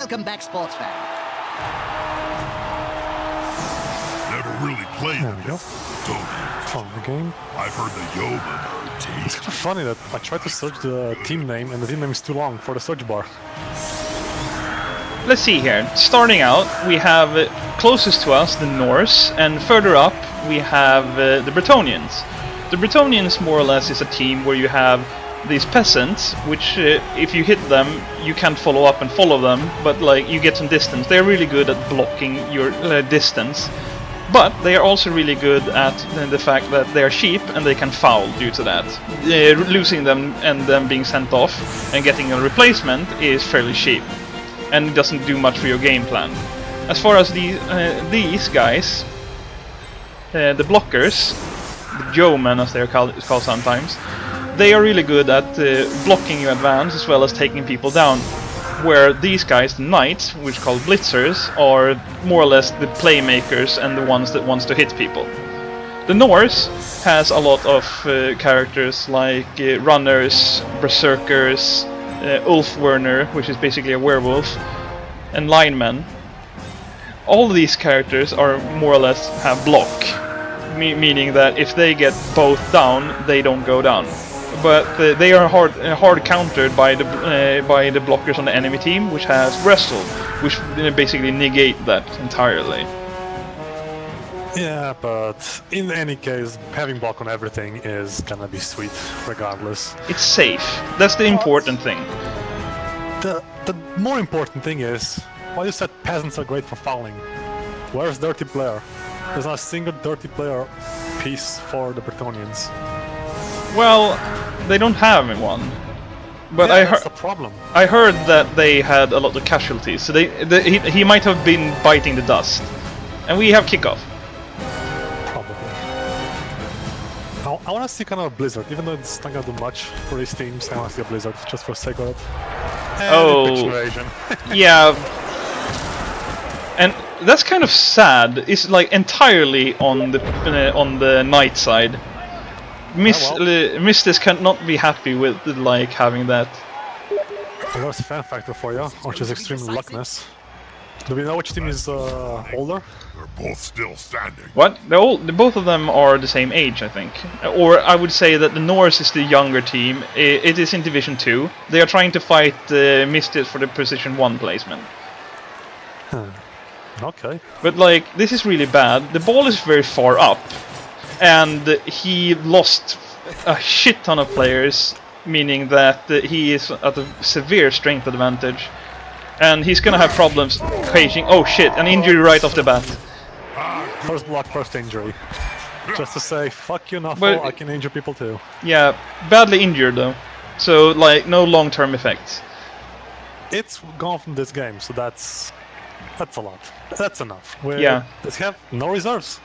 Welcome back, sports fan. Never really played There we go. From the game. I've heard the Yeoman are a It's team. kind of funny that I tried to search the team name and the team name is too long for the search bar. Let's see here. Starting out, we have closest to us the Norse, and further up we have the Bretonnians. The Bretonnians more or less is a team where you have these peasants, which if you hit them, you can't follow up and follow them, but like you get some distance. They're really good at blocking your distance, but they are also really good at the fact that they are cheap and they can foul due to that. Losing them and them being sent off and getting a replacement is fairly cheap, and it doesn't do much for your game plan. As far as these guys, the blockers, the Yeomen as they're called sometimes, they are really good at blocking your advance as well as taking people down. Where these guys, the Knights, which are called Blitzers, are more or less the playmakers and the ones that wants to hit people. The Norse has a lot of characters like runners, berserkers, Ulfwerner, which is basically a werewolf, and linemen. All of these characters are more or less have block, meaning that if they get both down, they don't go down. But they are hard countered by the blockers on the enemy team, which has wrestle, which basically negate that entirely. Yeah, but in any case, having block on everything is gonna be sweet, regardless. It's safe. That's the important thing. The more important thing is, why you said peasants are great for fouling. Where's dirty player? There's not a single dirty player piece for the Bretonnians. Well, they don't have one. But Yeah, that's the problem. I heard that they had a lot of casualties, so he might have been biting the dust. And we have kickoff. Probably. I want to see kind of a blizzard, even though it's not gonna do much for these teams. I want to see a blizzard just for the sake of it. And Oh. pitch invasion. Yeah. And that's kind of sad. It's like entirely on the Knight side. Misters cannot be happy with like having that. Well, there's a fan factor for you, which is extreme luckness. Do we know which team is older? They're both still standing. What? Both of them are the same age, I think. Or I would say that the Norse is the younger team. It is in Division 2. They are trying to fight Misters for the Position 1 placement. Okay. But like, this is really bad. The ball is very far up, and he lost a shit ton of players, meaning that he is at a severe strength advantage, and he's gonna have problems caging. Oh shit, an injury right off the bat. First block, first injury. Just to say, fuck you, Nuffle, But- I can injure people too. Yeah, badly injured though, so like no long-term effects. It's gone from this game, so that's a lot. That's enough. Yeah. They have no reserves.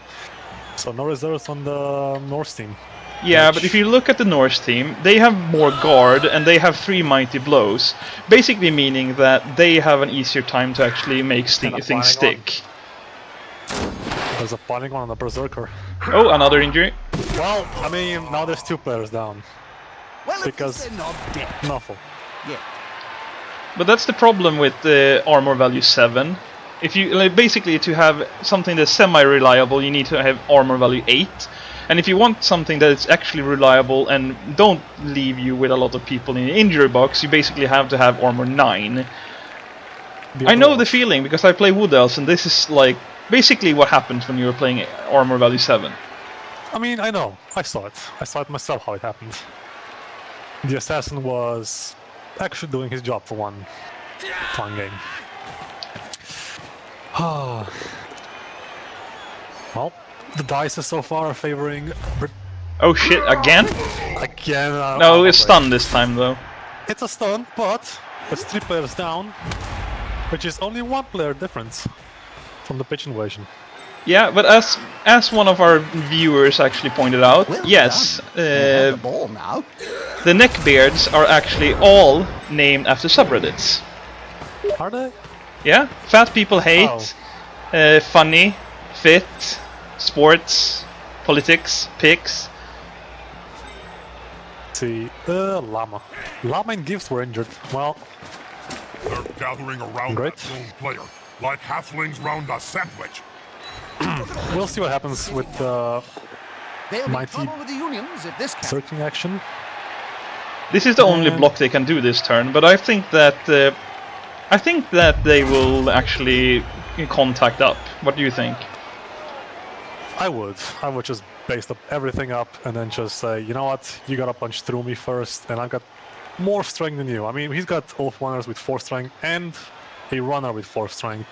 So no reserves on the Norse team. Yeah, Which- but if you look at the Norse team, they have more guard and they have 3 mighty blows, basically meaning that they have an easier time to actually make things piling stick. There's a piling on the Berserker. Oh, another injury. Well, I mean, now there's 2 players down. Well, at Because- least they're not dead. Nuffle. Yeah. But that's the problem with the armor value 7. If you like, basically to have something that's semi-reliable, you need to have armor value 8. And if you want something that is actually reliable and don't leave you with a lot of people in the injury box, you basically have to have armor 9. I know the feeling because I play Wood Elves, and this is like basically what happens when you're playing armor value 7. I mean, I know. I saw it. I saw it myself how it happened. The assassin was actually doing his job for one game. Well, the dice is so far favoring Oh shit, again? again. No, it's stunned this time though. It's a stun, but it's 3 players down, which is only 1 player difference from the pitch invasion. Yeah, but as one of our viewers actually pointed out, Well yes, done. You have the ball now. the Neckbeardz are actually all named after subreddits. Are they? Yeah, fat people hate, funny, fit, sports, politics, pigs. See, Llama. Llama and Gibbs were injured. Well, They're gathering around Great. that lone player, like halflings round a sandwich. We'll see what happens with the They'll be Mighty trouble with the unions if this can. searching action. This is the only And- block they can do this turn, but I think that they will actually contact up. What do you think? I would just base up everything up and then just say, you know what, you gotta punch through me first, and I've got more strength than you. I mean, he's got Elf runners with 4 strength and a runner with 4 strength.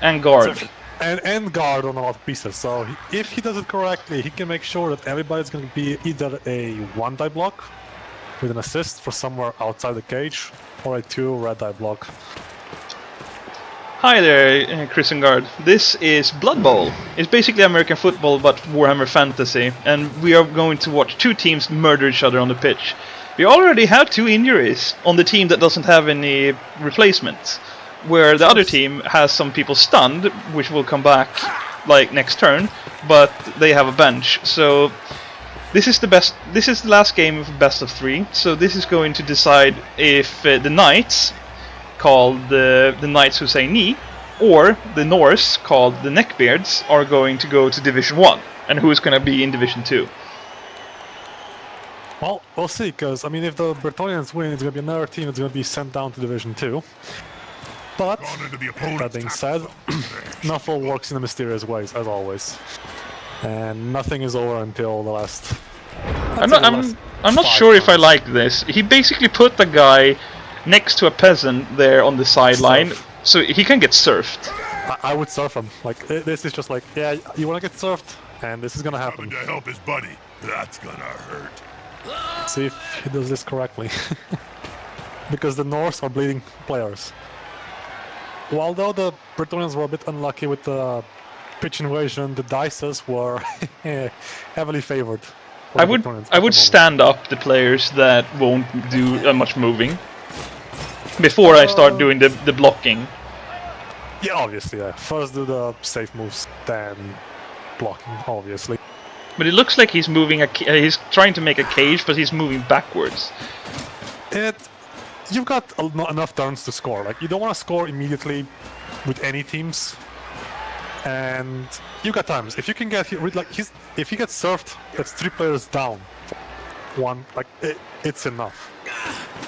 And guard. So and guard on a lot of pieces. So if he does it correctly, he can make sure that everybody's going to be either a 1-die block with an assist for somewhere outside the cage, or a 2 red-die block. Hi there, Chris and Guard. This is Blood Bowl. It's basically American football but Warhammer Fantasy, and we are going to watch 2 teams murder each other on the pitch. We already have 2 injuries on the team that doesn't have any replacements, where the other team has some people stunned, which will come back like next turn, but they have a bench. So this is the last game of best of 3. So this is going to decide if the Knights, called the Knights Who Say Ni, or the Norse, called the Neckbeardz, are going to go to Division 1, and who is going to be in Division 2. Well, we'll see, because, I mean, if the Bretonians win, it's going to be another team that's going to be sent down to Division 2. But, Gone into the opponent's that being said, Nuffle works in the mysterious ways, as always. And nothing is over until the last... I'm not sure if I like this. He basically put the guy next to a peasant there on the sideline, Surf. so he can get surfed. I would surf him. Like, this is just like, yeah, you want to get surfed, and this is going to happen. Having to help his buddy. That's gonna hurt. See if he does this correctly. Because the Norse are bleeding players. Although the Bretonians were a bit unlucky with the pitch invasion, the dices were heavily favored. for I the would Bretonians I at would the moment. stand up the players that won't do much moving before I start doing the blocking. Yeah, obviously, yeah. First do the safe moves, then blocking, obviously. But it looks like he's moving he's trying to make a cage, but he's moving backwards. You've got enough turns to score. Like, you don't want to score immediately with any teams, and you've got times. If you can get if he gets served, that's 3 players down. One, like it's enough.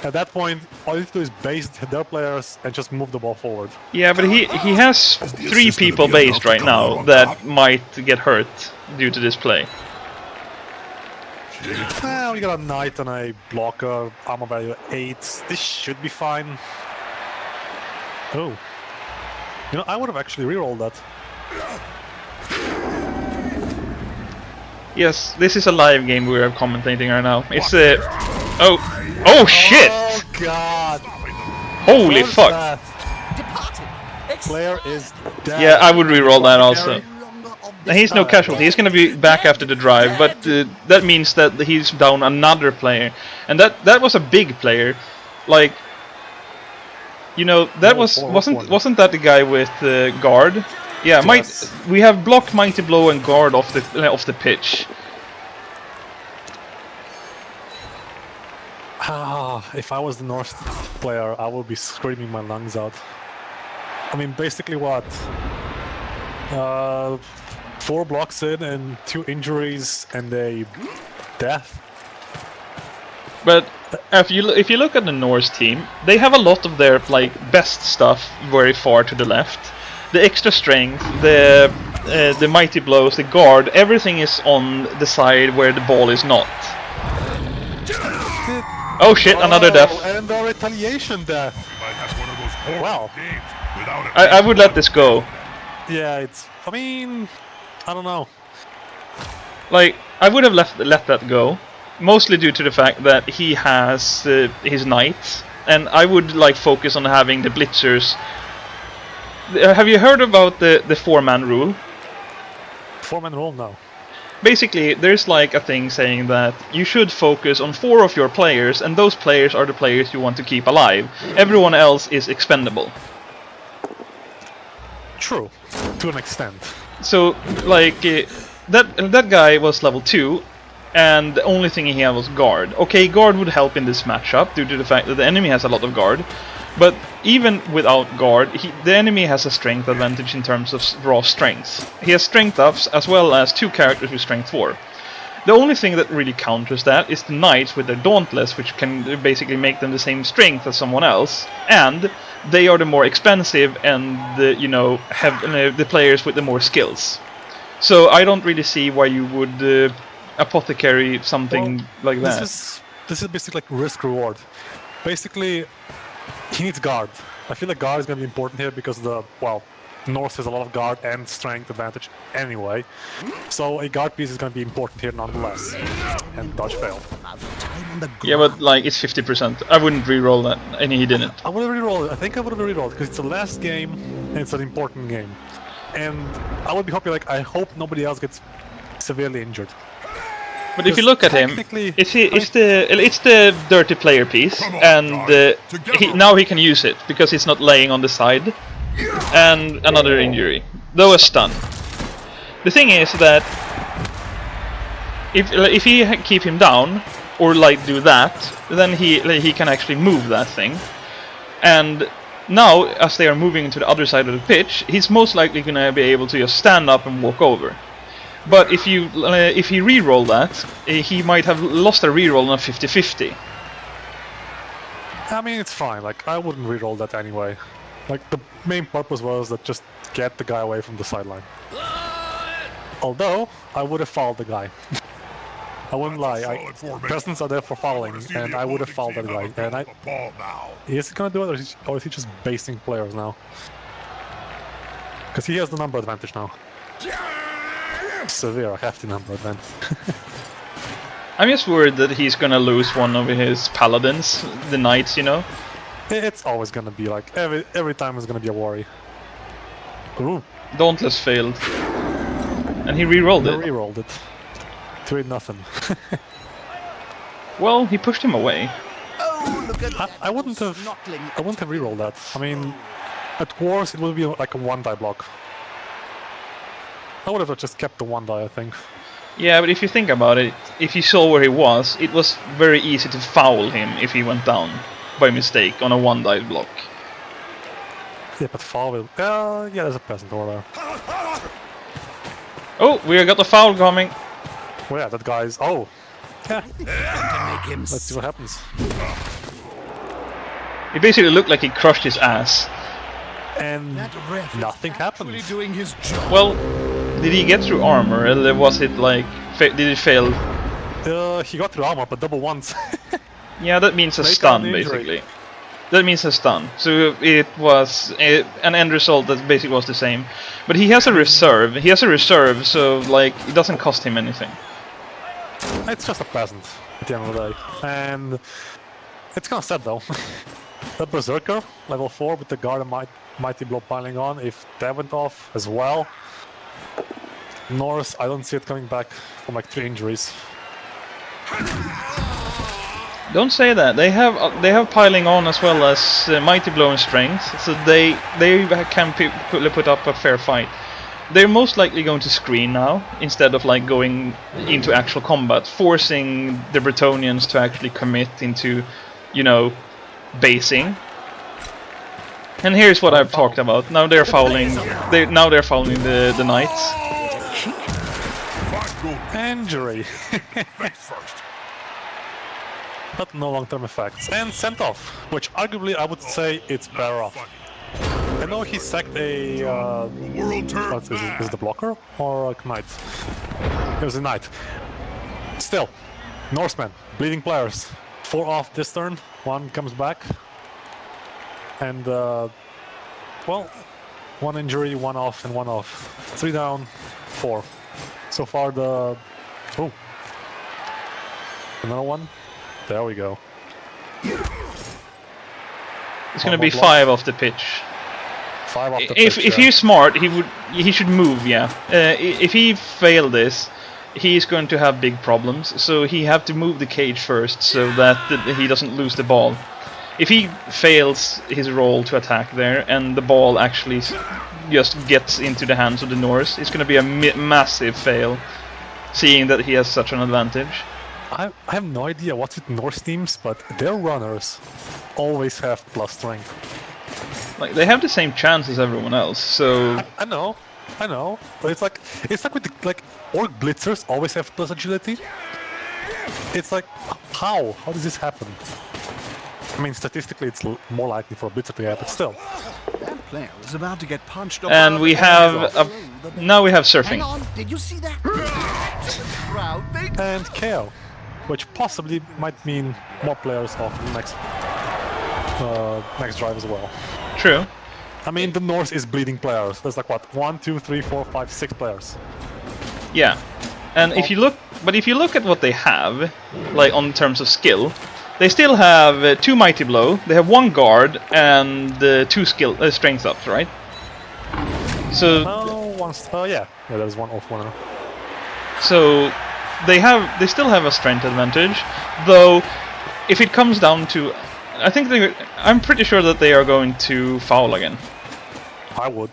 At that point, all you have to do is base their players and just move the ball forward. Yeah, but he has 3 people based right now that might get hurt due to this play. Well, we got a knight and a blocker, armor value 8. This should be fine. Oh. You know, I would have actually rerolled that. Yes, this is a live game we are commentating right now. It's oh shit! Oh god! Holy What was fuck! that? Departed. Player is dead. Yeah, I would reroll that also. Longer of And he's no casualty. He's gonna be back after the drive, but that means that he's down another player, and that was a big player. Like, you know, that wasn't that the guy with guard? Yeah, Yes. we have block, mighty blow, and guard off the pitch. If I was the North player, I would be screaming my lungs out. I mean, basically what? 4 blocks in and 2 injuries and a death. But if you look at the Norse team, they have a lot of their best stuff very far to the left. The extra strength, the mighty blows, the guard, everything is on the side where the ball is not. Oh shit! Another death. And a retaliation death. Might have one of those horrible Wow. games without a I would let this go. Yeah, it's. I mean, I don't know. Like, I would have let that go, mostly due to the fact that he has his knights, and I would focus on having the blitzers. Have you heard about the 4-man rule? 4-man roll now. Basically, there's a thing saying that you should focus on 4 of your players, and those players are the players you want to keep alive. Everyone else is expendable. True, to an extent. So, that guy was level 2, and the only thing he had was guard. Okay, guard would help in this matchup due to the fact that the enemy has a lot of guard, But even without guard, the enemy has a strength advantage in terms of raw strength. He has strength ups as well as 2 characters with strength 4. The only thing that really counters that is the knights with their dauntless, which can basically make them the same strength as someone else, and they are the more expensive and have the players with the more skills. So I don't really see why you would apothecary something like that. This is basically like risk reward. Basically, he needs guard. I feel like guard is going to be important here because North has a lot of guard and strength advantage anyway. So a guard piece is going to be important here nonetheless. And dodge fail. Yeah, but like it's 50%. I wouldn't re-roll that, and he didn't. I would have re-rolled it. I think I would have re-rolled because it's the last game and it's an important game. And I would be hoping, like, I hope nobody else gets severely injured. But if you look at him, it's the dirty player piece, and now he can use it because he's not laying on the side. And another injury, though a stun. The thing is that if he keep him down or like do that, then he can actually move that thing. And now, as they are moving to the other side of the pitch, he's most likely gonna be able to just stand up and walk over. But if he re-roll that, he might have lost a re-roll on a 50-50. I mean, it's fine. Like, I wouldn't re-roll that anyway. Like, the main purpose was that just get the guy away from the sideline. Although, I would have fouled the guy. I wouldn't lie. Peasants are there for fouling, and I would have fouled that guy. And is he gonna do it, or is he just basing players now? Because he has the number advantage now. Severe, hefty number advantage. I'm just worried that he's gonna lose one of his paladins, the knights, you know? It's always gonna be like, every time it's gonna be a worry. Ooh. Dauntless failed. And he re-rolled it. He re-rolled it. 3-0. Well, he pushed him away. Oh, look at I wouldn't have re-rolled that. I mean, at worst it would be like a 1-die block. I would have just kept the 1-die, I think. Yeah, but if you think about it, if you saw where he was, it was very easy to foul him if he went down by mistake on a 1-die block. Yeah, but foul will... yeah, there's a peasant over there. Oh, we got the foul coming. Well, yeah, that guy's... Oh! Yeah. make him. Let's see what happens. It basically looked like he crushed his ass. And nothing happened. Doing his job. Well, did he get through armor, or was it like... did he fail? He got through armor, but double once. Yeah, that means a stun, basically. That means a stun. So it was an end result that basically was the same. But he has a reserve. He has a reserve, so like it doesn't cost him anything. It's just a peasant at the end of the day. And it's kind of sad though. That Berserker, level 4 with the guard and Mighty Blow piling on, if that went off as well, Norse, I don't see it coming back from like 3 injuries. Don't say that. They have piling on as well as Mighty Blow and Strength, so they can put up a fair fight. They're most likely going to screen now instead of like going into actual combat, forcing the Bretonnians to actually commit into, basing. And here's what I've talked about. Now they're fouling. They're fouling the knights. Injury. But no long-term effects. And sent off, which arguably I would say it's better off. I know he sacked a... what is it the blocker? Or a knight? It was a knight. Still, Norsemen, bleeding players. 4 off this turn, 1 comes back. And, well, 1 injury, 1 off, and 1 off. 3 down, 4. So far the... Oh. Another one. There we go. It's gonna be 5 off the pitch. 5 off the pitch. If he's smart, he should move. Yeah. If he failed this, he's going to have big problems. So he have to move the cage first, so that he doesn't lose the ball. If he fails his roll to attack there, and the ball actually just gets into the hands of the Norse, it's gonna be a massive fail. Seeing that he has such an advantage. I have no idea what's with Norse teams, but they're runners. always have plus strength. Like they have the same chance as everyone else, so I know, but it's like with orc blitzers always have plus agility. It's like how does this happen? I mean, statistically, it's more likely for a blitzer to happen, but still. That player was about to get punched. and we have now we have Hang surfing. on, did you see that? Crowd, they And KO, which possibly might mean more players off the next drive as well. True. I mean, the North is bleeding players. There's like what, 1, 2, 3, 4, 5, 6 players. Yeah, and if you look at what they have, like on terms of skill, they still have 2 mighty blow. They have 1 guard and 2 strength ups, right? So Yeah, there's 1 off 1. so they still have a strength advantage, though. If it comes down to, I'm pretty sure that they are going to foul again. I would.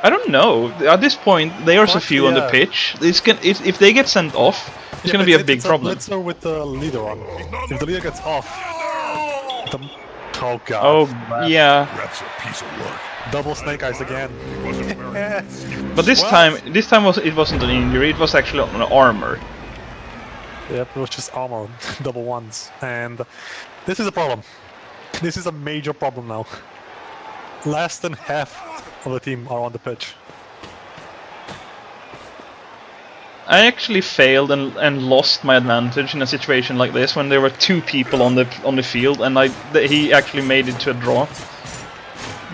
I don't know. At this point, they are so What? few on the Yeah. pitch. If they get sent off, it's going to be a big problem. It's a blitzer with the leader on. If the leader gets off, oh god. Oh, yeah. That's a piece of work. Double snake eyes again. Wasn't wearing But this time it wasn't an injury. It was actually an armor. Yep, it was just armor, double ones. And this is a problem. This is a major problem now. Less than half of the team are on the pitch. I actually failed and lost my advantage in a situation like this when there were 2 people on the field, and he actually made it to a draw.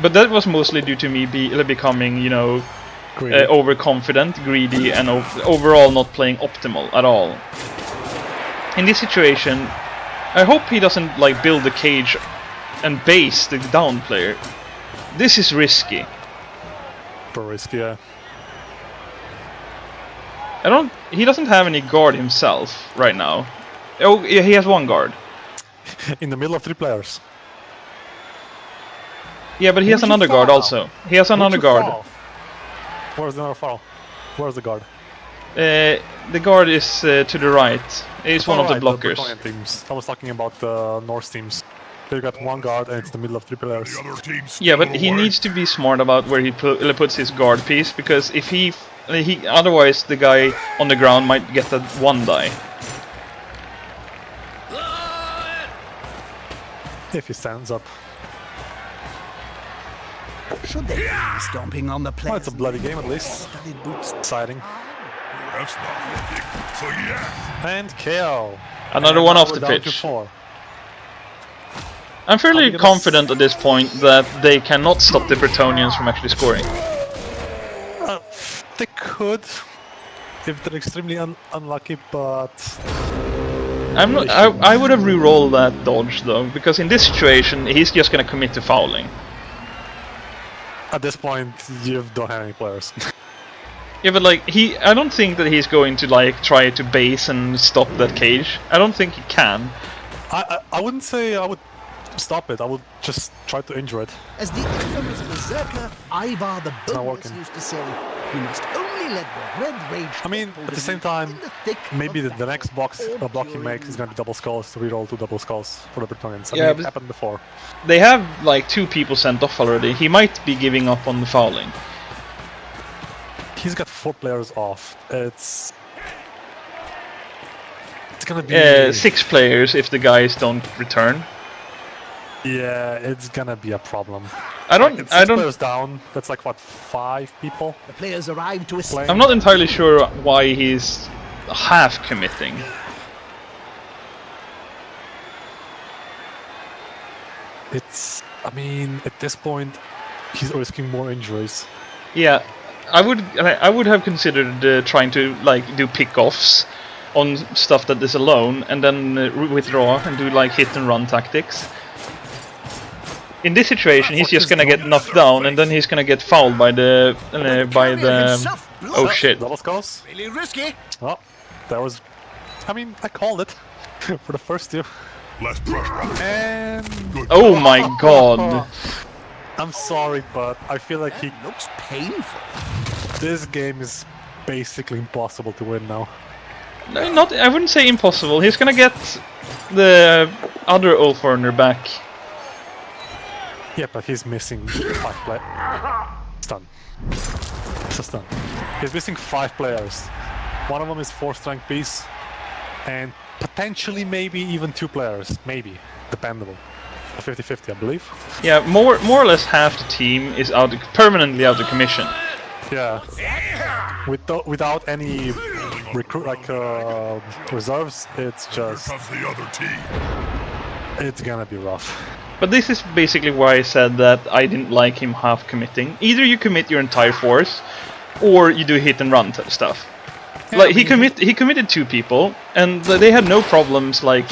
But that was mostly due to me becoming, you know, overconfident, greedy, and overall not playing optimal at all. In this situation, I hope he doesn't like build the cage and base the down player. This is risky. Per risk, yeah. He doesn't have any guard himself right now. Oh, yeah, he has 1 guard. In the middle of 3 players. Yeah, but he has Would you another guard foul? also. He has another Would you guard. foul? Where's the other foul? Where's the guard? The guard is to the right. He's one of the blockers. Brazilian teams. I was talking about the Norse teams. They got 1 guard and it's the middle of 3 players. the other team's Yeah, but still he away. needs to be smart about where he puts his guard piece, because if he otherwise the guy on the ground might get that 1 die. If he stands up. should they be stomping on the players. Well, it's a bloody game at least. Studded boots. Exciting. That's not working. So yes. And KO. Another And one now off we're the down to pitch. 4. I'm fairly I'm gonna confident at this point that they cannot stop the Bretonians from actually scoring. They could, if they're extremely unlucky, but I'm not. I would have re-rolled that dodge though, because in this situation he's just gonna commit to fouling. at this point you don't have any players. Yeah, but like I don't think that he's going to like try to base and stop that cage. I don't think he can. I wouldn't say I would stop it. I would just try to injure it. As the infamous berserker Ivar the not Boneless working. used to say, you must only let the red rage. I mean, get hold at the of same you time, in the thick maybe of the next battle, block he or makes is during going to be double skulls to reroll 2 double skulls for the Bretonians. I Yeah, mean, but- it happened before. They have like 2 people sent off already. He might be giving up on the fouling. He's got 4 players off. It's gonna be 6 players if the guys don't return. Yeah, it's gonna be a problem. I don't. It's I 6 don't. players down. That's like what, 5 people? The players arrive to assist. Playing. I'm not entirely sure why he's half committing. It's. I mean, at this point, he's risking more injuries. Yeah, I would have considered trying to like do pickoffs on stuff that is alone, and then withdraw and do like hit and run tactics. In this situation, he's just gonna get knocked down, and then he's gonna get fouled by the oh shit. Double skulls? Really risky. Oh, that was. I mean, I called it for the first 2. Less pressure. And. Good. Oh my god. I'm sorry, but I feel like That looks painful. this game is basically impossible to win now. No, not. I wouldn't say impossible. He's gonna get the other Ulfurner back. Yeah, but he's missing 5 players. Stun. It's a stun. He's missing 5 players. One of them is 4th rank piece, and potentially maybe even 2 players. Maybe. Dependable. 50-50, I believe. Yeah, more or less half the team is permanently out of commission. Yeah. Without any reserves, it's just... Comes the other team. It's gonna be rough. But this is basically why I said that I didn't like him half committing. Either you commit your entire force, or you do hit and run stuff. Yeah, Like he committed 2 people, and they had no problems like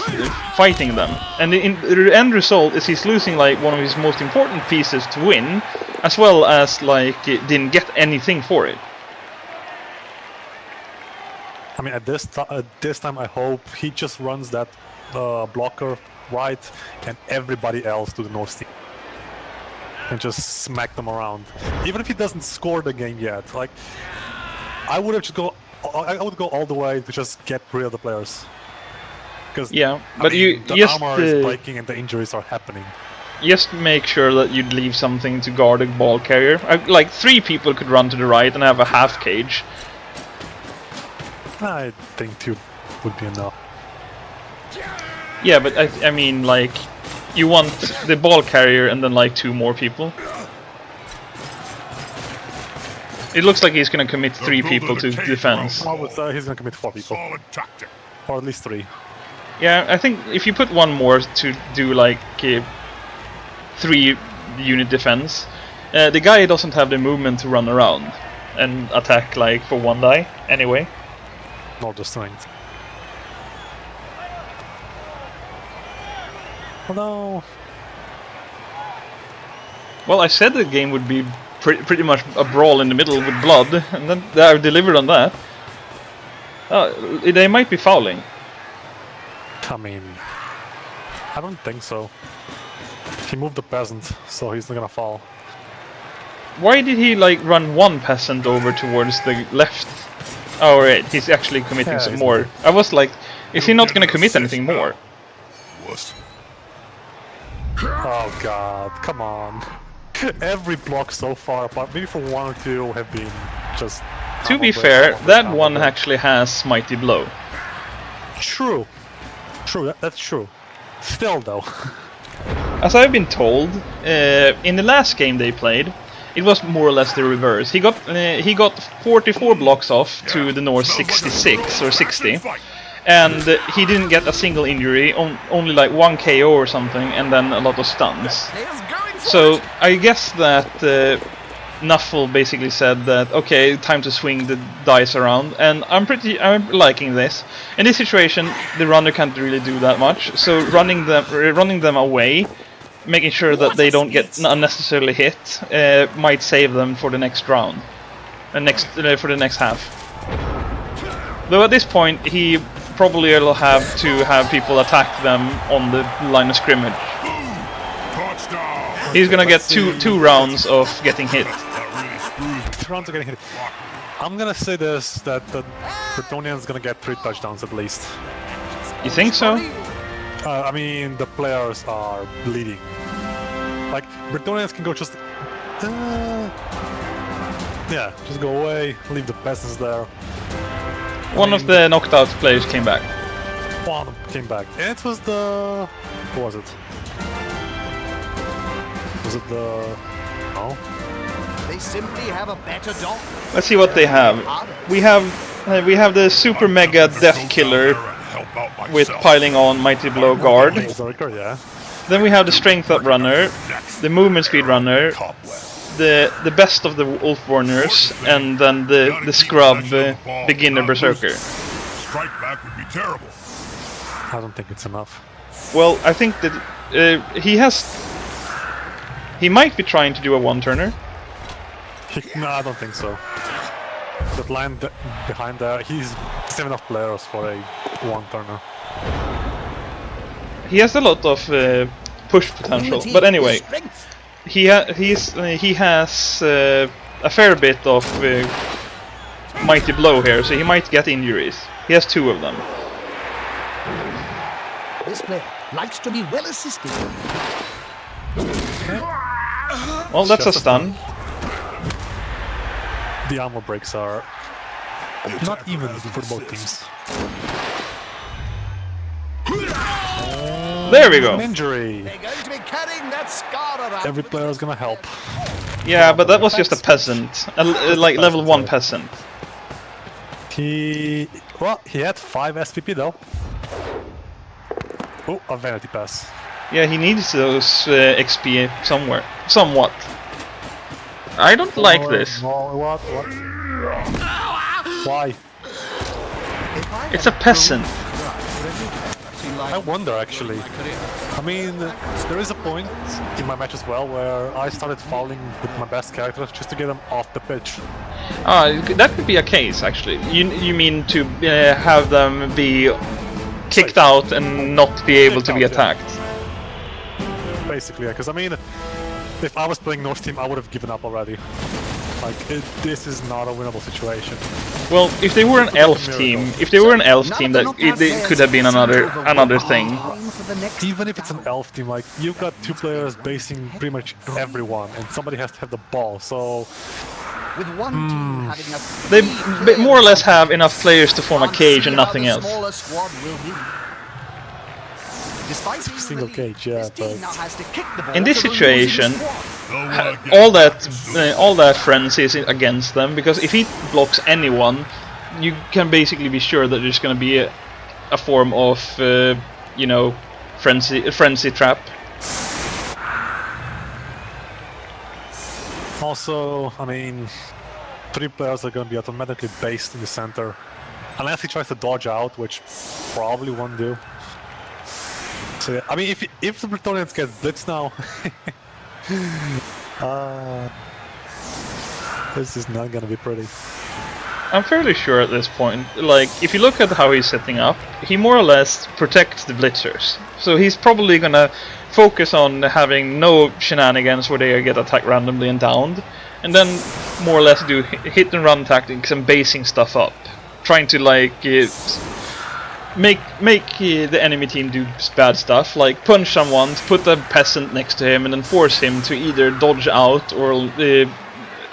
fighting them. And the end result is he's losing like one of his most important pieces to win, as well as like didn't get anything for it. I mean, at this time, I hope he just runs that blocker right, and everybody else to the north team, and just smack them around. Even if he doesn't score the game yet, like I would go all the way to just get rid of the players. Because Yeah, but the just armor is breaking and the injuries are happening. just make sure that you leave something to guard a ball carrier. Like 3 people could run to the right and have a half cage. I think 2 would be enough. Yeah, but I mean, like, you want the ball carrier and then like 2 more people. It looks like he's gonna commit 3 people to defense. I would say he's gonna commit 4 people, Solid tactic. or at least 3. Yeah, I think if you put 1 more to do like 3 unit defense, the guy doesn't have the movement to run around and attack like for 1 die anyway. Nor the strength. Oh no. Well, I said the game would be pretty much a brawl in the middle with blood, and then I delivered on that. They might be fouling. I mean, I don't think so. He moved the peasant, so he's not gonna fall. Why did he like run 1 peasant over towards the left? Oh right, he's actually committing Yeah, some he's more. I was like, is he not gonna commit anything more? Wuss. Oh god, come on. Every block so far, apart maybe for 1 or 2, have been just... To be fair, that one actually has Mighty Blow. True. True, that's true. Still though. As I've been told, in the last game they played, it was more or less the reverse. He got 44 blocks off to the North 66 or 60, and he didn't get a single injury, only like 1 KO or something, and then a lot of stuns. So I guess that Nuffle basically said that okay, time to swing the dice around, and I'm liking this. In this situation, the runner can't really do that much, so running them away, making sure that they don't get unnecessarily hit, might save them for the next round, for the next half. Though at this point, he probably will have to have people attack them on the line of scrimmage. He's gonna get two rounds of getting hit. 2 rounds are getting hit. I'm gonna say this, that the Bretonian's gonna get 3 touchdowns at least. You think so? I mean, the players are bleeding. Like, Bretonians can go just... yeah, just go away, leave the peasants there. One of the knocked out players came back. One came back. And it was the... Who was it? Was it the... No? They simply have a better dog. Let's see what they have. We have the super mega death killer with piling on Mighty Blow guard. Berserker, yeah. Then we have the strength up runner, the movement speed runner, the best of the wolf warners, and then the scrub beginner berserker. Strike back would be terrible. I don't think it's enough. Well, I think that he might be trying to do a one-turner. No, I don't think so. That line behind there, he's have enough players for a one-turner. He has a lot of push potential, but anyway, he has a fair bit of Mighty Blow here, so he might get injuries. He has 2 of them. this player likes to be well assisted. Well, that's a stun. The armor breaks are not even for both teams. There we go. An injury. They're going to be carrying that scar around. Every player is gonna help. Yeah, but that was just a peasant. Like level 1 peasant. He had 5 SPP though. Oh, a vanity pass. Yeah, he needs those XP somewhat. I don't like this. What? Why? It's a peasant. I wonder actually. I mean, there is a point in my match as well where I started fouling with my best character just to get them off the pitch. That could be a case actually. You mean to have them be kicked out and not be able to be attacked? Basically, yeah, because I mean, if I was playing North team, I would have given up already. Like, this is not a winnable situation. Well, if they were an elf team, that it could have been another thing. Even if it's an elf team, like, you've got 2 players basing pretty much everyone, and somebody has to have the ball, so... With one team having They more or less have enough players to form a cage and nothing else. Single cage, yeah, but... In this situation, all that frenzy is against them, because if he blocks anyone, you can basically be sure that there's going to be a form of, you know, frenzy trap. Also, I mean, 3 players are going to be automatically based in the center, unless he tries to dodge out, which probably won't do. So, yeah, I mean, if the Bretonians get blitzed now, this is not going to be pretty. I'm fairly sure at this point, like, if you look at how he's setting up, he more or less protects the blitzers. So he's probably gonna focus on having no shenanigans where they get attacked randomly and downed, and then more or less do hit and run tactics and basing stuff up. Trying to, like, make the enemy team do bad stuff, like punch someone, put a peasant next to him, and then force him to either dodge out or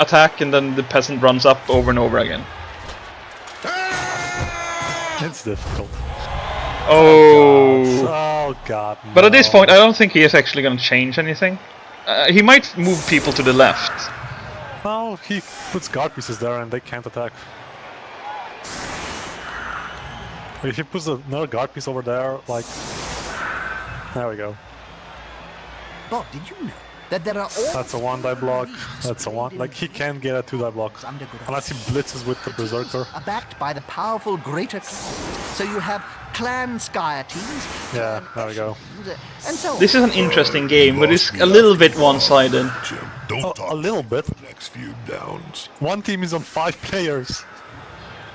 attack, and then the peasant runs up over and over again. It's difficult. Oh god. But No. at this point, I don't think he is actually going to change anything. He might move people to the left. No, he puts guard pieces there and they can't attack. If he puts another guard piece over there, like... There we go. Bob, did you know that there are all... That's a 1-die block, that's a 1... Like, he can't get a 2-die block. Unless he blitzes with the Berserker. are backed by the powerful Greater Clan. So you have Clan Skyer teams... Yeah, there we go. And so This is an interesting game, but it's a little bit one-sided. Jim, don't talk A little bit. the next few downs. One team is on 5 players.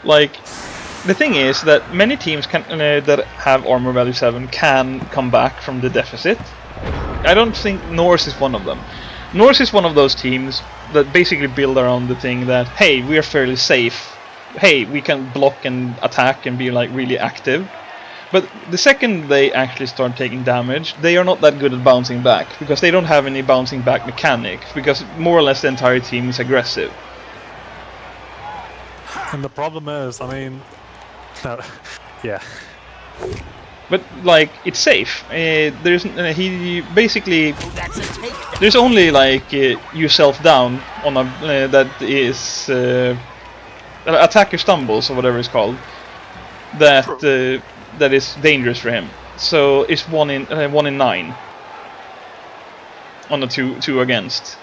Like, the thing is that many teams that have armor value 7 can come back from the deficit. I don't think Norse is one of them. Norse is one of those teams that basically build around the thing that, hey, we are fairly safe. Hey, we can block and attack and be like really active. But the second they actually start taking damage, they are not that good at bouncing back, because they don't have any bouncing back mechanics, because more or less the entire team is aggressive. And the problem is, I mean... yeah. But like, it's safe. There's he basically that's a takedown. there's only like yourself down on a that is attacker stumbles or whatever it's called. That is dangerous for him. So it's 1 in 9 on the two against.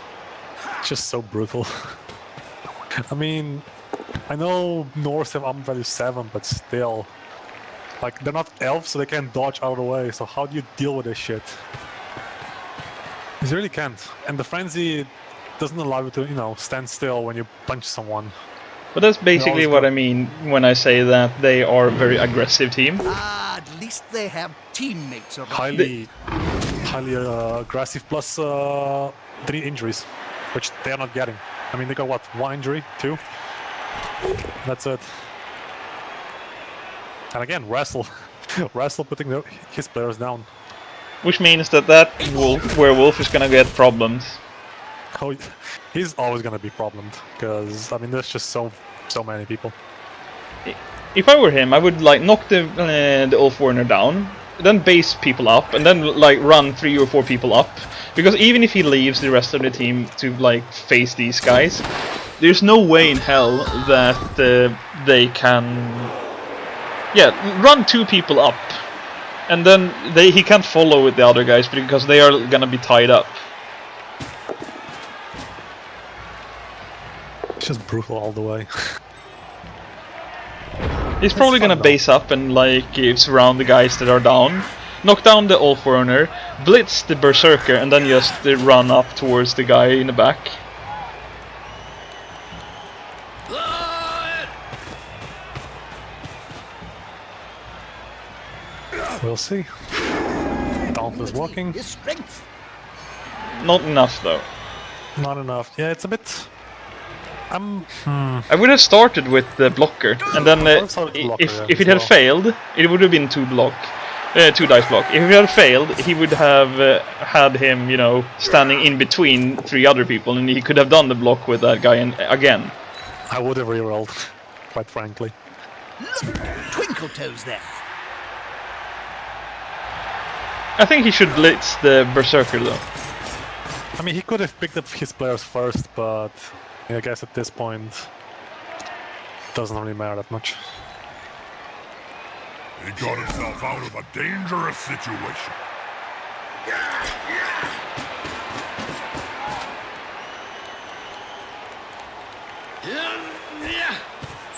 Just so brutal. I mean, I know Norse have armor value 7, but still. Like, they're not elves, so they can't dodge out of the way, so how do you deal with this shit? You really can't. And the frenzy doesn't allow you to, you know, stand still when you punch someone. But that's basically what I mean when I say that they are a very aggressive team. Ah, at least they have teammates around. Highly aggressive, plus 3 injuries, which they're not getting. I mean, they got what, 1 injury, 2? That's it. And again, wrestle. Wrestle putting his players down. Which means that werewolf is gonna get problems. Oh, he's always gonna be problemed because I mean there's just so many people. If I were him, I would like knock the Ulf Warner down, then base people up, and then like run 3 or 4 people up. Because even if he leaves the rest of the team to like face these guys, there's no way in hell that they can, run 2 people up, and then he can't follow with the other guys because they are gonna be tied up. It's just brutal all the way. He's probably gonna base up and like surround the guys that are down, knock down the Ulf Warner, blitz the Berserker, and then just run up towards the guy in the back. We'll see. Dauntless walking. His strength. Not enough though. Not enough. Yeah, it's a bit. I would have started with the blocker, and then if it had failed, it would have been 2 dice block. If it had failed, he would have had him, you know, standing in between 3 other people, and he could have done the block with that guy again. I would have rerolled, quite frankly. Look, Twinkle Toes there. I think he should blitz the Berserker though. I mean, he could have picked up his players first, but I guess at this point, it doesn't really matter that much. He got himself out of a dangerous situation.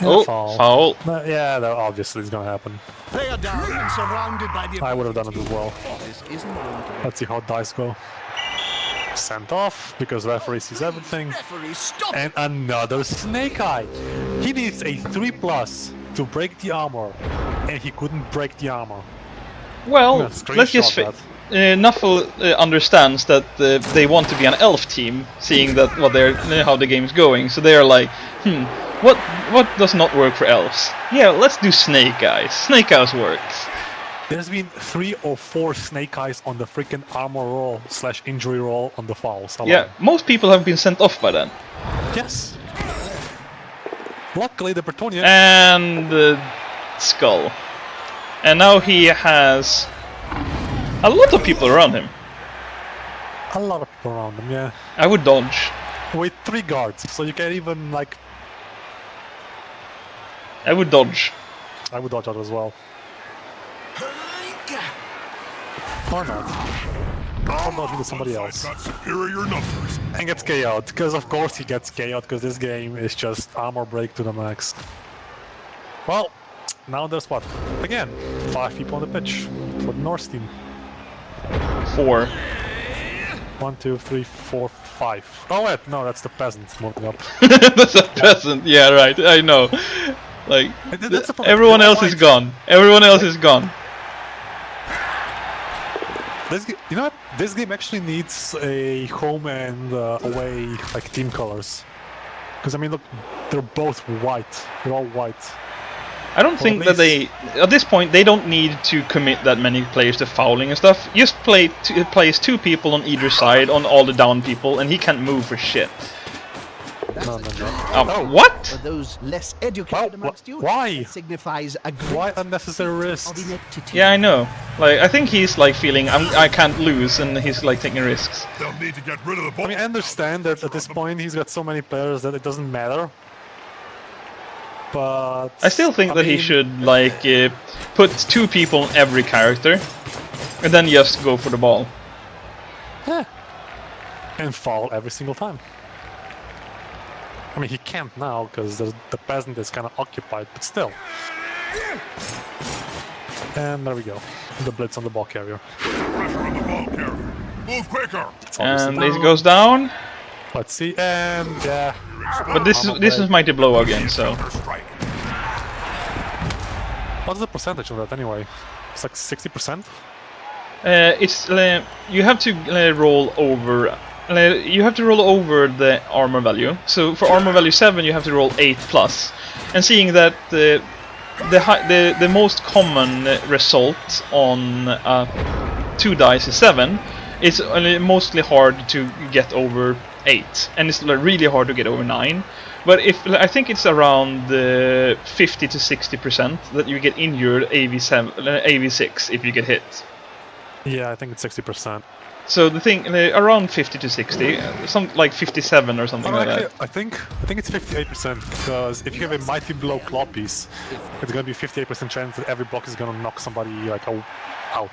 Oh, foul. Yeah, that obviously is gonna happen. They are down and surrounded by the. I would have done it as well. This isn't going to be. Let's see how dice go. Sent off because referee sees everything. Referee, stop. And another Snake Eye. He needs a 3+ to break the armor, and he couldn't break the armor. Well, Yeah, let's just Nuffle understands that they want to be an elf team, seeing that how the game's going. So they are like, what does not work for elves? Yeah, let's do Snake Eyes. Snake Eyes works. There's been 3 or 4 Snake Eyes on the freaking armor roll / injury roll on the fouls. Alone. Yeah, most people have been sent off by then. Yes. Luckily, the Bretonian and the skull. And now he has a lot of people around him. A lot of people around him, yeah. I would dodge. With 3 guards, so you can't even like. I would dodge. I would dodge out as well. Or not. Or dodge with somebody else. Got superior numbers. And gets KO'd, because of course he gets KO'd, because this game is just armor break to the max. Well, now there's what? Again, 5 people on the pitch for the Norse team. 4. 1, 2, 3, 4, 5. Oh wait, no, that's the peasant moving up. That's a peasant, yeah, right, I know. Like, everyone else is gone. Everyone else is gone. You know what? This game actually needs a home and away like team colors. Because I mean, look, they're both white. They're all white. I don't think that they, at this point, they don't need to commit that many players to fouling and stuff. Just place 2 people on either side on all the down people, and he can't move for shit. No. What? For those less educated amongst you, why? it signifies a Why unnecessary of risks? ineptitude. Yeah, I know. Like, I think he's like feeling I can't lose, and he's like taking risks. They'll need to get rid of the ball. I mean, I understand that at this point he's got so many players that it doesn't matter. But I still think that he should like put 2 people on every character, and then just go for the ball. Yeah. And foul every single time. I mean, he can't now because the peasant is kind of occupied, but still. And there we go. The blitz on the ball carrier. Pressure on the ball carrier. Move quicker. And this goes down. Let's see, and yeah. But this is mighty blow again, so. What's the percentage of that anyway? It's like 60%? It's you have to roll over. You have to roll over the armor value. So for armor value 7, you have to roll 8+. And seeing that the most common result on 2 dice is 7. It's mostly hard to get over 8, and it's really hard to get over 9. But I think it's around 50 to 60% that you get injured AV6 if you get hit. Yeah, I think it's 60%. So the thing around 50 to 60, some like 57 or something like Actually, that. I think it's 58% because if you have a mighty blow claw piece, it's gonna be 58% chance that every block is gonna knock somebody like out.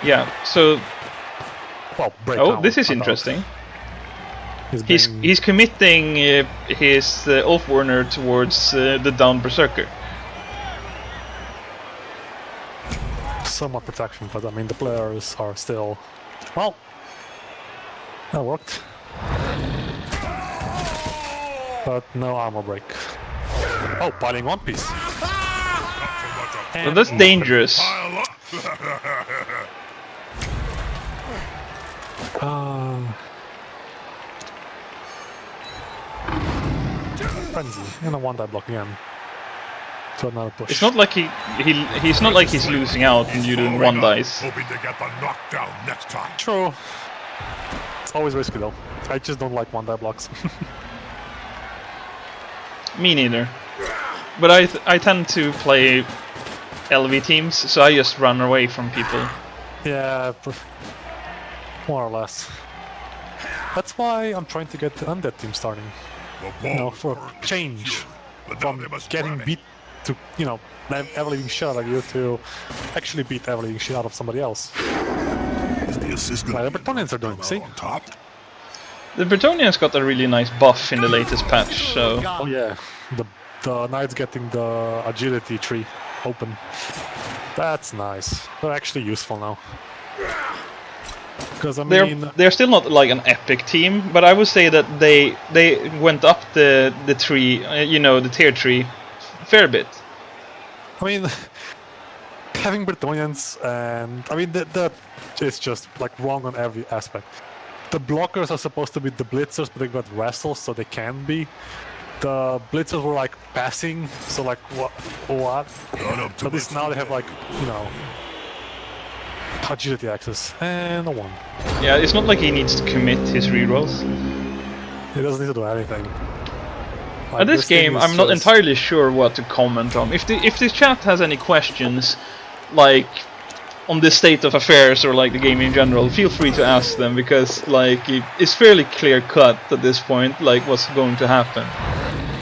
Yeah. So Well, break oh, out, this is not out. interesting. He's He's committing his Ulf Warner towards the down Berserker. somewhat protection, but I mean the players are still... Well, that worked. But no armor break. Oh, piling one piece. Well, that's dangerous. Pile up. Frenzy, and a one-die block again. To another push. It's not like he's not like he's losing out and you doing one dice. Hoping to get the knockdown next time. True. It's always risky though. I just don't like one-die blocks. Me neither. But I tend to play LV teams, so I just run away from people. Yeah, more or less. That's why I'm trying to get the undead team starting. You know, for change. From getting beat to, you know, ever-leaving shit out of you to actually beat ever-leaving shit out of somebody else. Is the assistant Like the Bretonians are doing, see? on top? The Bretonians got a really nice buff in the latest patch, so... Oh yeah, the Knights getting the agility tree open. That's nice. They're actually useful now. Because I mean... They're still not like an epic team, but I would say that they went up the tree, you know, the tier tree, fair bit. I mean, having Bretonians and... I mean, that is just like wrong on every aspect. The blockers are supposed to be the blitzers, but they got wrestles, so they can be. The blitzers were like passing, so like what? At least now they have like, you know, agility access and a 1. Yeah, it's not like he needs to commit his rerolls. He doesn't need to do anything. Like, At this thing game, is I'm not just- entirely sure what to comment on. If the chat has any questions, like on the state of affairs or like the game in general, feel free to ask them, because like it's fairly clear cut at this point, like what's going to happen.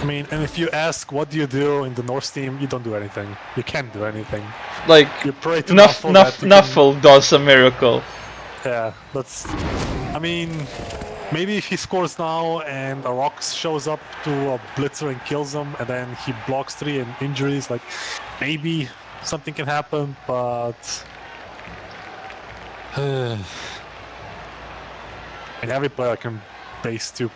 I mean, and if you ask what do you do in the Norse team, you don't do anything. You can't do anything. Like You pray to Nuffle that you can- Nuffle does a miracle. Yeah, that's... I mean, maybe if he scores now and a rock shows up to a blitzer and kills him, and then he blocks 3 and injuries, like, maybe something can happen, but... and every player can base 2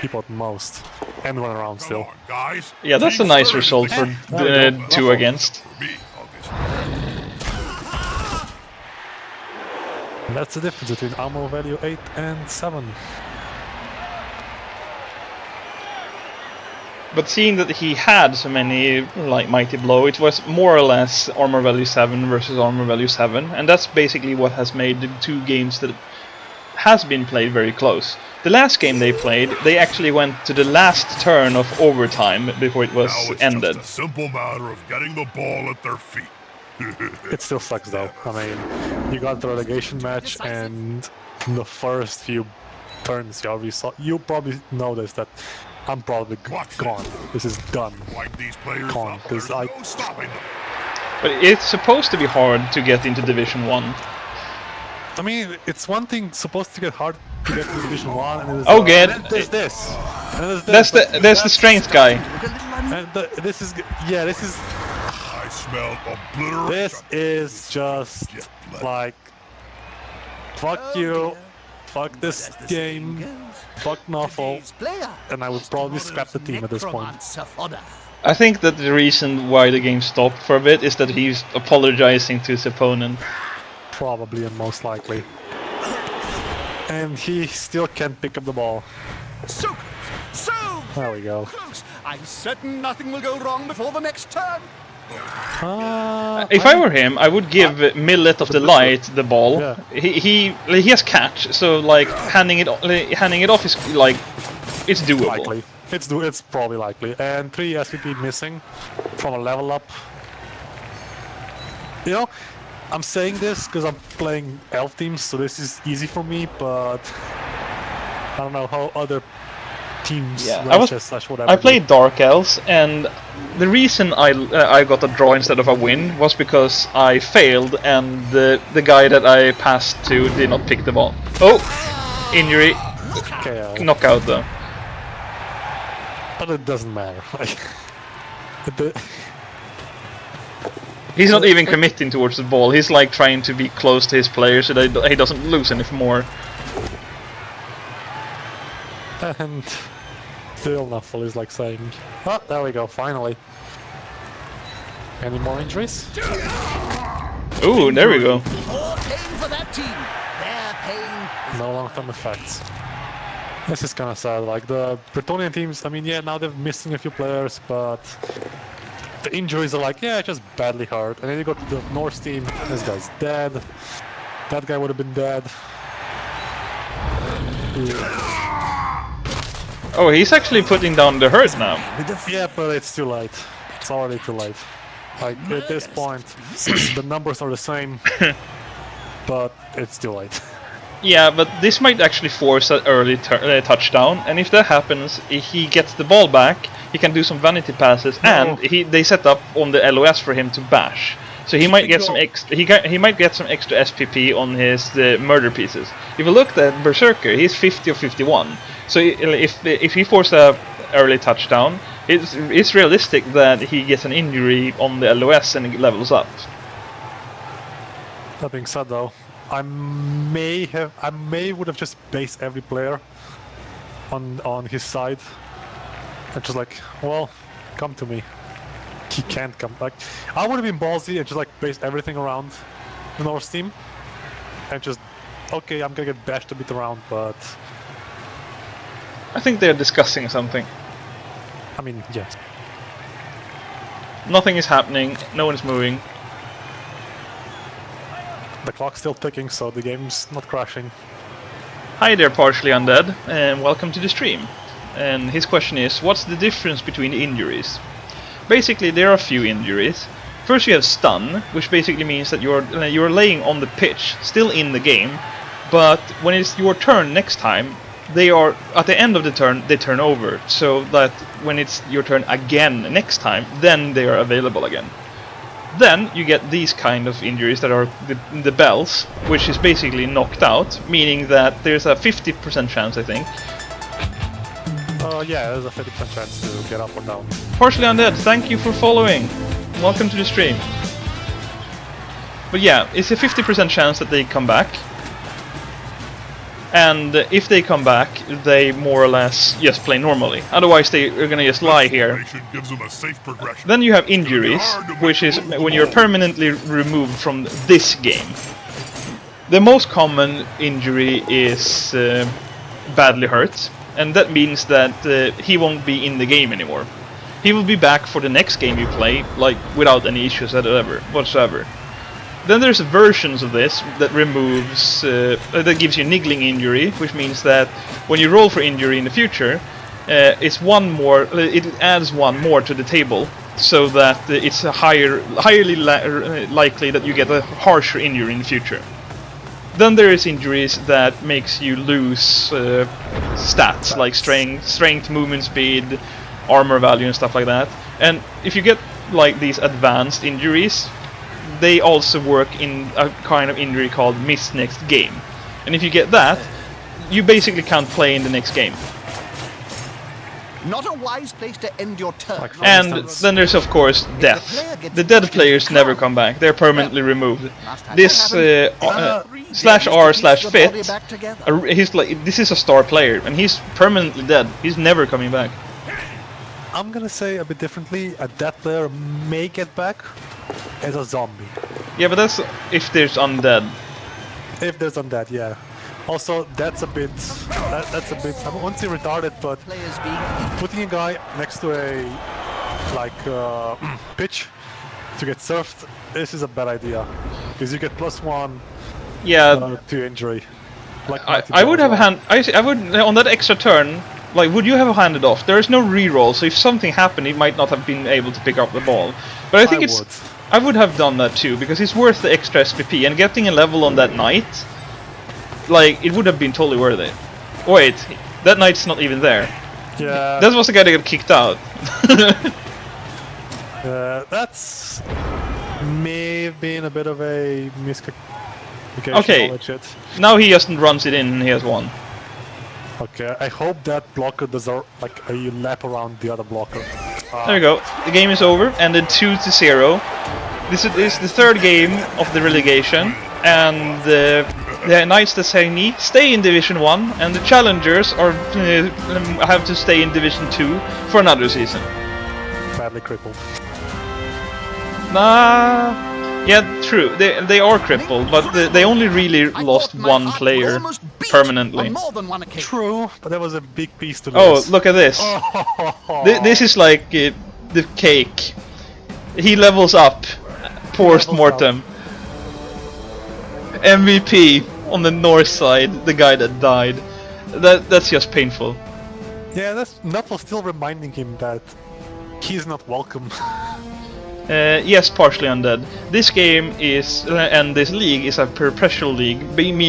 people at most, and run around Come still. on, guys. Yeah, that's a Team nice spirit is result the for key. 2 against. For me, obviously. And that's the difference between armor value 8 and 7. But seeing that he had so many like Mighty Blow, it was more or less armor value 7 versus armor value 7, and that's basically what has made the 2 games that has been played very close. The last game they played, they actually went to the last turn of overtime before it was Now it's ended. just a simple matter of getting the ball at their feet. It still sucks though. I mean, you got the relegation match, and in the first few turns you probably noticed that I'm probably gone. This is done. Wipe these players Gone, up. There's 'cause no stopping them. But it's supposed to be hard to get into Division 1. I mean, it's one thing supposed to get hard to get to Division 1, and there's, Oh, good. and there's this. And there's this, That's the strength guy. And this is... Yeah, this is... I smell obliteration. This is just like... Fuck you. Fuck this game. Fuck Nuffle. And I would probably scrap the team at this point. I think that the reason why the game stopped for a bit is that he's apologizing to his opponent. Probably and most likely. And he still can't pick up the ball. So There we go. close. I'm certain nothing will go wrong before the next turn. If I were him, I would give Millet of the Light the ball. Yeah. He has catch, so like handing it off is like it's doable. Likely. It's probably likely. And 3 SVP missing from a level up. You know, I'm saying this because I'm playing elf teams, so this is easy for me, but I don't know how other teams, Yeah, races, whatever. I played Dark Elves, and the reason I got a draw instead of a win was because I failed, and the guy that I passed to did not pick the ball. Oh, injury, KO. knockout though. But it doesn't matter. Like, He's not even committing towards the ball. He's like trying to be close to his player so that he doesn't lose any more. and still Nuffle is like saying, oh, there we go, finally. Any more injuries? Ooh, there we go. More pain for that team. Their pain. No long-term effects. This is kind of sad. Like the Bretonian teams, I mean, yeah, now they're missing a few players, but the injuries are like, yeah, just badly hurt. And then you go to the Norse team, this guy's dead. That guy would have been dead. Oh, he's actually putting down the hurt now. Yeah, but it's too late. It's already too late. Like, at this point, the numbers are the same, but it's too late. Yeah, but this might actually force an early touchdown, and if that happens, he gets the ball back, he can do some vanity passes, and they set up on the LOS for him to bash. So he might get some extra. He might get some extra SPP on his murder pieces. If you look at Berserker, he's 50 or 51. So if he forces a early touchdown, it's realistic that he gets an injury on the LOS and levels up. That being said, though, I may would have just based every player on his side, and just like, well, come to me. He can't come. Like, I would have been ballsy and just like based everything around the Norse team, and just, okay, I'm gonna get bashed a bit around, but I think they're discussing something. I mean, yes. Nothing is happening. No one is moving. The clock's still ticking, so the game's not crashing. Hi there, Partially Undead, and welcome to the stream. And his question is, what's the difference between the injuries? Basically, there are a few injuries. First, you have stun, which basically means that you're laying on the pitch, still in the game, but when it's your turn next time, they are at the end of the turn they turn over, so that when it's your turn again next time, then they are available again. Then you get these kind of injuries that are the bells, which is basically knocked out, meaning that there's a 50% chance, I think. Yeah, there's a 50% chance to get up or down. Partially Undead, thank you for following. Welcome to the stream. But yeah, it's a 50% chance that they come back. And if they come back, they more or less just play normally. Otherwise, they are gonna just lie here. Gives them a safe progression. Then you have injuries, which is when you're permanently removed from this game. The most common injury is badly hurt, and that means that he won't be in the game anymore. He will be back for the next game you play, like without any issues whatsoever. Then there's versions of this that removes, that gives you niggling injury, which means that when you roll for injury in the future, it's one more. It adds one more to the table, so that it's a highly likely that you get a harsher injury in the future. Then there is injuries that makes you lose stats like strength, movement speed, armor value, and stuff like that. And if you get like these advanced injuries, they also work in a kind of injury called miss next game. And if you get that, you basically can't play in the next game. Not a wise place to end your turn. And then there's of course death. The dead players never come back, they're permanently removed. This /R/fit, he's like, this is a star player and he's permanently dead, he's never coming back. I'm gonna say a bit differently, a dead player may get back as a zombie. Yeah, but that's if there's undead. If there's undead, yeah. Also, that's a bit, I won't say retarded, but putting a guy next to a, like, pitch to get surfed, this is a bad idea. Because you get +1 Yeah, to injury. Like I would have I would on that extra turn. Like, would you have handed off? There is no reroll, so if something happened, he might not have been able to pick up the ball. But I think I would have done that too, because it's worth the extra SPP, and getting a level on that knight, like, it would have been totally worth it. Wait, that knight's not even there. Yeah. That was the guy that got kicked out. That's may have been a bit of a miscommunication. Okay. Now he just runs it in and he has won. Okay, I hope that blocker does like a lap around the other blocker. There we go. The game is over, ended 2-0. This is the third game of the relegation, and the Knights de Saint-Denis stay in Division 1, and the challengers are have to stay in Division 2 for another season. Badly crippled. Nah, yeah, true. They are crippled, but they only really lost one player permanently. On more than one occasion. True, but that was a big piece to Oh, lose. look at this. This is like the cake. He levels up post-mortem. MVP on the north side, the guy that died. That's just painful. Yeah, that's Nuffle still reminding him that he's not welcome. Yes, partially undead. This game is, and this league is a perpetual league, meaning